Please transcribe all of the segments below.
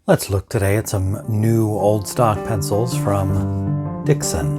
Let's look today at some new old stock pencils from Dixon.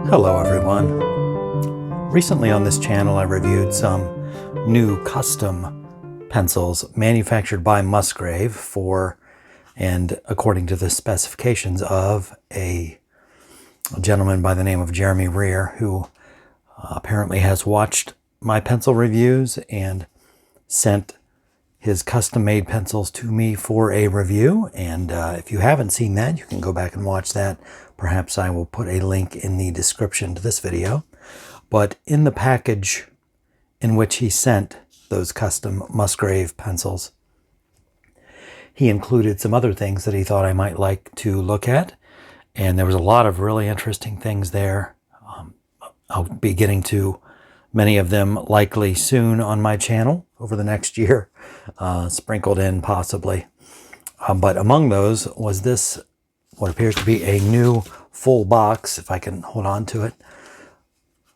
Hello everyone. Recently on this channel I reviewed some new custom pencils manufactured by Musgrave for and according to the specifications of a gentleman by the name of Jeremy Rear, who apparently has watched my pencil reviews and sent his custom-made pencils to me for a review. And if you haven't seen that, you can go back and watch that. Perhaps I will put a link in the description to this video. But in the package in which he sent those custom Musgrave pencils, he included some other things that he thought I might like to look at. And there was a lot of really interesting things there. I'll be getting to many of them likely soon on my channel over the next year, sprinkled in possibly. But among those was this, what appears to be a new full box, if I can hold on to it,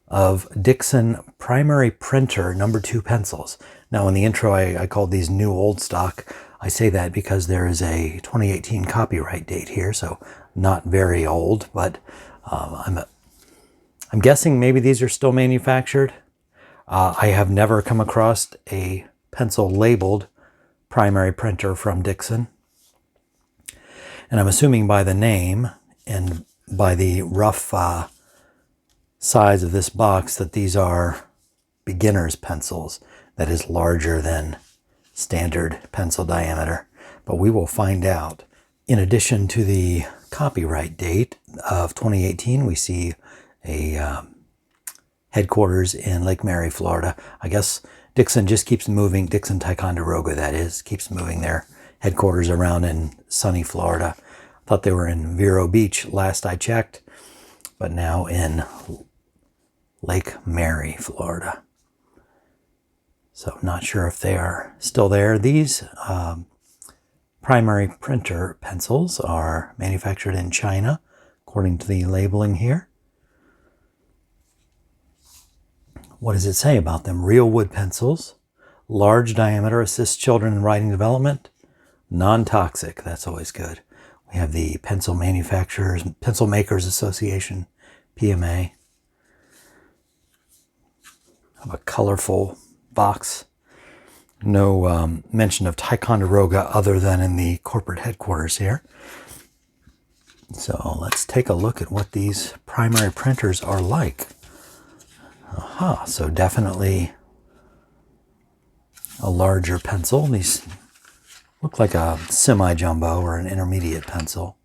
of Dixon Primary Printer No. 2 pencils. Now in the intro I called these new old stock. I say that because there is a 2018 copyright date here, so not very old, but I'm guessing maybe these are still manufactured. I have never come across a pencil labeled Primary Printer from Dixon. And I'm assuming by the name and by the rough size of this box that these are beginner's pencils, that is larger than standard pencil diameter. But we will find out. In addition to the copyright date of 2018, we see a headquarters in Lake Mary, Florida. I guess Dixon just keeps moving, Dixon Ticonderoga that is, keeps moving their headquarters around in sunny Florida. I thought they were in Vero Beach last I checked, but now in Lake Mary, Florida. So not sure if they are still there. These Primary Printer pencils are manufactured in China, according to the labeling here. What does it say about them? Real wood pencils, large diameter, assists children in writing development, non-toxic. That's always good. We have the Pencil Makers Association, PMA. Have a colorful box. No mention of Ticonderoga other than in the corporate headquarters here. So let's take a look at what these primary printers are like. Aha, so definitely a larger pencil. These look like a semi-jumbo or an intermediate pencil.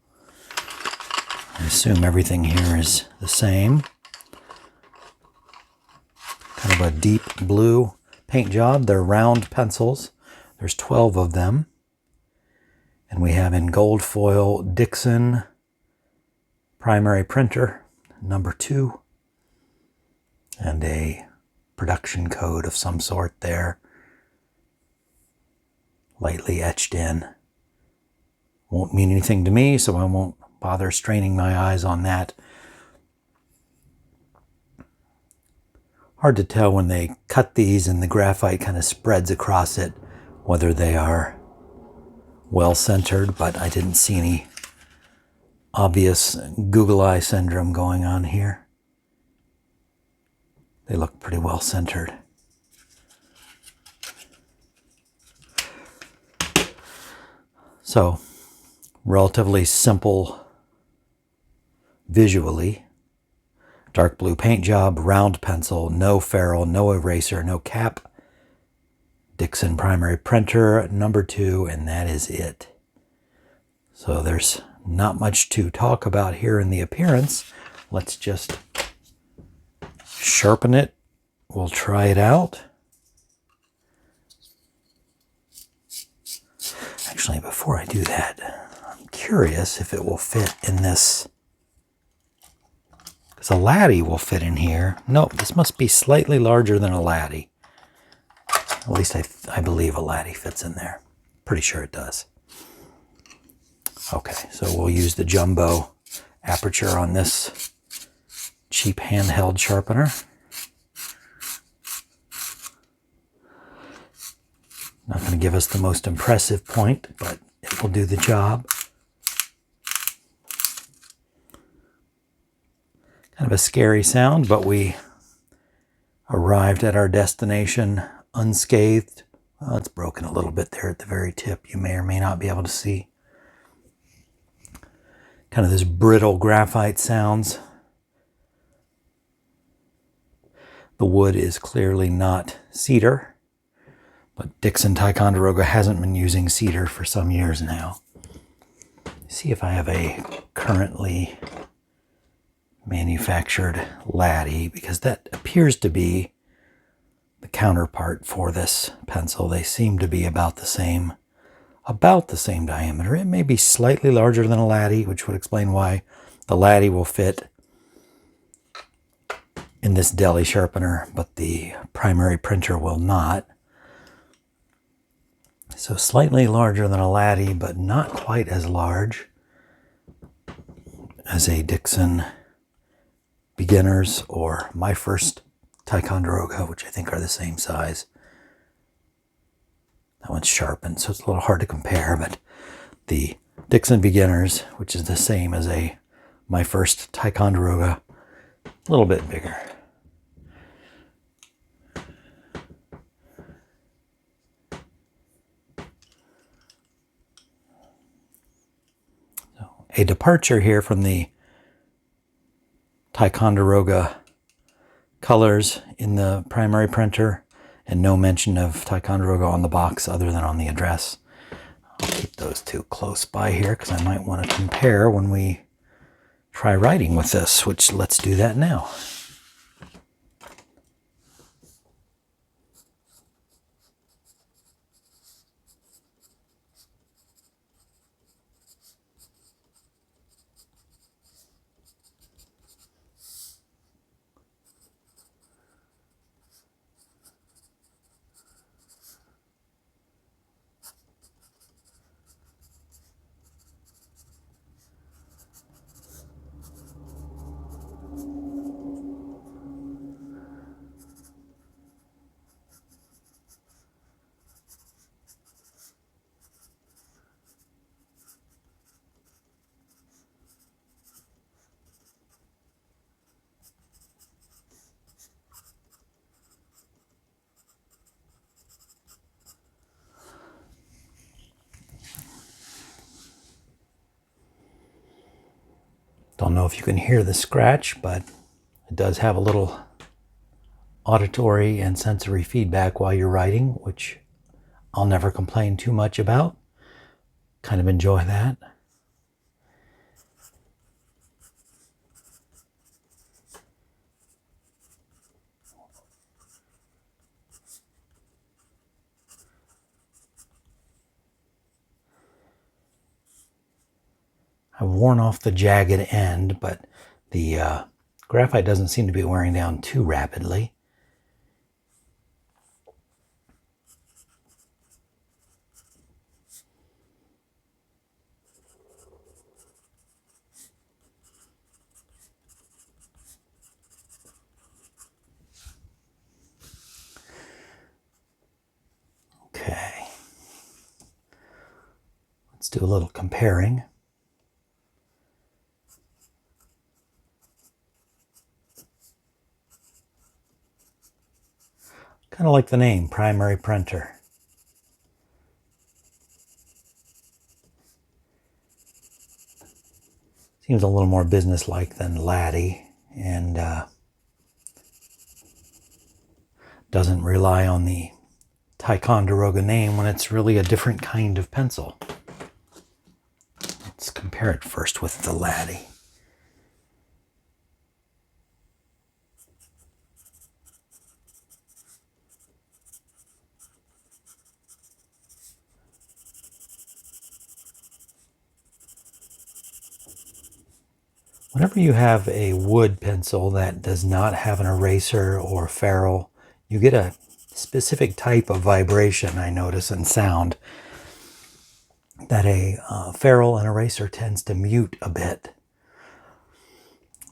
I assume everything here is the same. Kind of a deep blue paint job. They're round pencils. There's 12 of them. And we have in gold foil Dixon Primary Printer No. 2. And a production code of some sort there. Lightly etched in. Won't mean anything to me, so I won't bother straining my eyes on that. Hard to tell when they cut these and the graphite kind of spreads across it whether they are well centered, but I didn't see any obvious Google Eye syndrome going on here. They look pretty well centered. So, relatively simple visually. Dark blue paint job, round pencil, no ferrule, no eraser, no cap. Dixon Primary Printer No. 2, and that is it. So there's not much to talk about here in the appearance. Let's just sharpen it. We'll try it out. Actually, before I do that, I'm curious if it will fit in this. Because a Laddie will fit in here. Nope, this must be slightly larger than a Laddie. At least I believe a Laddie fits in there. Pretty sure it does. Okay, so we'll use the jumbo aperture on this cheap handheld sharpener. Not going to give us the most impressive point, but it will do the job. Kind of a scary sound, but we arrived at our destination unscathed. Well, it's broken a little bit there at the very tip. You may or may not be able to see. Kind of this brittle graphite sounds. The wood is clearly not cedar, but Dixon Ticonderoga hasn't been using cedar for some years now. See if I have a currently manufactured Laddie, because that appears to be the counterpart for this pencil. They seem to be about the same diameter. It may be slightly larger than a Laddie, which would explain why the Laddie will fit in this deli sharpener, but the primary printer will not. So slightly larger than a Laddie, but not quite as large as a Dixon Beginners or my first Ticonderoga, which I think are the same size. That one's sharpened, so it's a little hard to compare, but the Dixon Beginners, which is the same as my first Ticonderoga, a little bit bigger. So a departure here from the Ticonderoga colors in the primary printer, and no mention of Ticonderoga on the box other than on the address. I'll keep those two close by here because I might want to compare when we try writing with this, which let's do that now. Don't know if you can hear the scratch, but it does have a little auditory and sensory feedback while you're writing, which I'll never complain too much about. Kind of enjoy that. I've worn off the jagged end, but the graphite doesn't seem to be wearing down too rapidly. Okay. Let's do a little comparing. Kind of like the name, primary printer. Seems a little more businesslike than Laddie, and doesn't rely on the Ticonderoga name when it's really a different kind of pencil. Let's compare it first with the Laddie. Whenever you have a wood pencil that does not have an eraser or ferrule, you get a specific type of vibration, I notice, and sound. that a ferrule and eraser tends to mute a bit.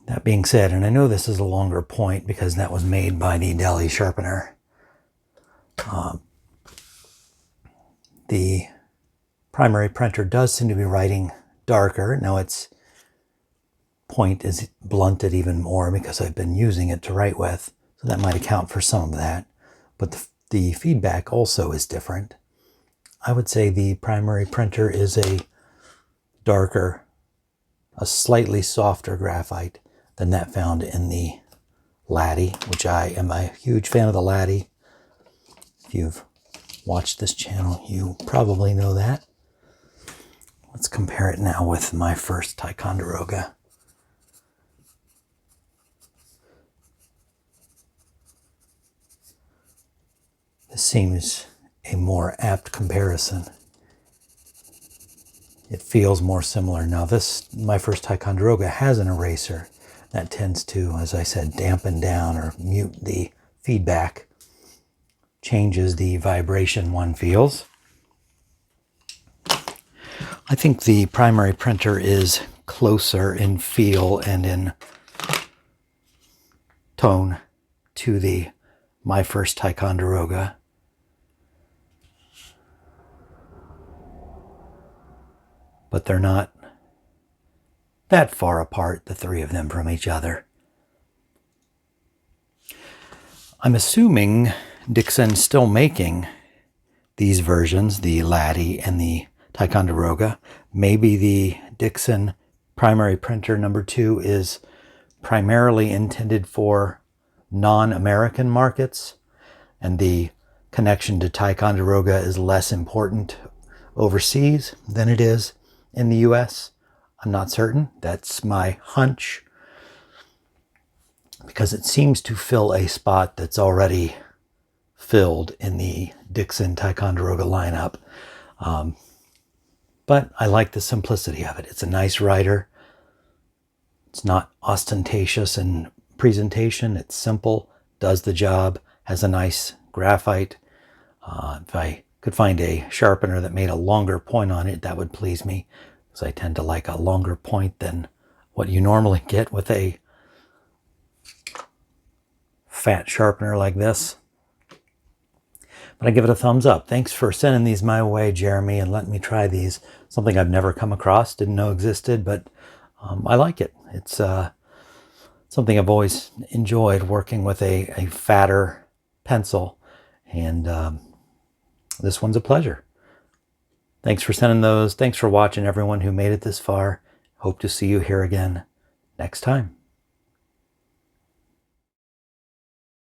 That being said, and I know this is a longer point because that was made by the Deli sharpener, the primary printer does seem to be writing darker. Now its point is blunted even more because I've been using it to write with, so that might account for some of that. But the feedback also is different. I would say the primary printer is a darker, a slightly softer graphite than that found in the Laddie, which I am a huge fan of the Laddie. If you've watched this channel, you probably know that. Let's compare it now with my first Ticonderoga. This seems a more apt comparison. It feels more similar. Now my first Ticonderoga has an eraser that tends to, as I said, dampen down or mute the feedback, changes the vibration one feels. I think the primary printer is closer in feel and in tone to my first Ticonderoga. But they're not that far apart, the three of them, from each other. I'm assuming Dixon's still making these versions, the Laddie and the Ticonderoga. Maybe the Dixon primary printer number 2 is primarily intended for non-American markets, and the connection to Ticonderoga is less important overseas than it is in the US. I'm not certain. That's my hunch, because it seems to fill a spot that's already filled in the Dixon Ticonderoga lineup. But I like the simplicity of it. It's a nice writer. It's not ostentatious in presentation. It's simple, does the job, has a nice graphite. If I could find a sharpener that made a longer point on it, that would please me, because I tend to like a longer point than what you normally get with a fat sharpener like this. But I give it a thumbs up. Thanks for sending these my way, Jeremy, and letting me try these. Something I've never come across, didn't know existed, but I like it. It's something I've always enjoyed, working with a fatter pencil, and this one's a pleasure. Thanks for sending those. Thanks for watching, everyone who made it this far. Hope to see you here again next time.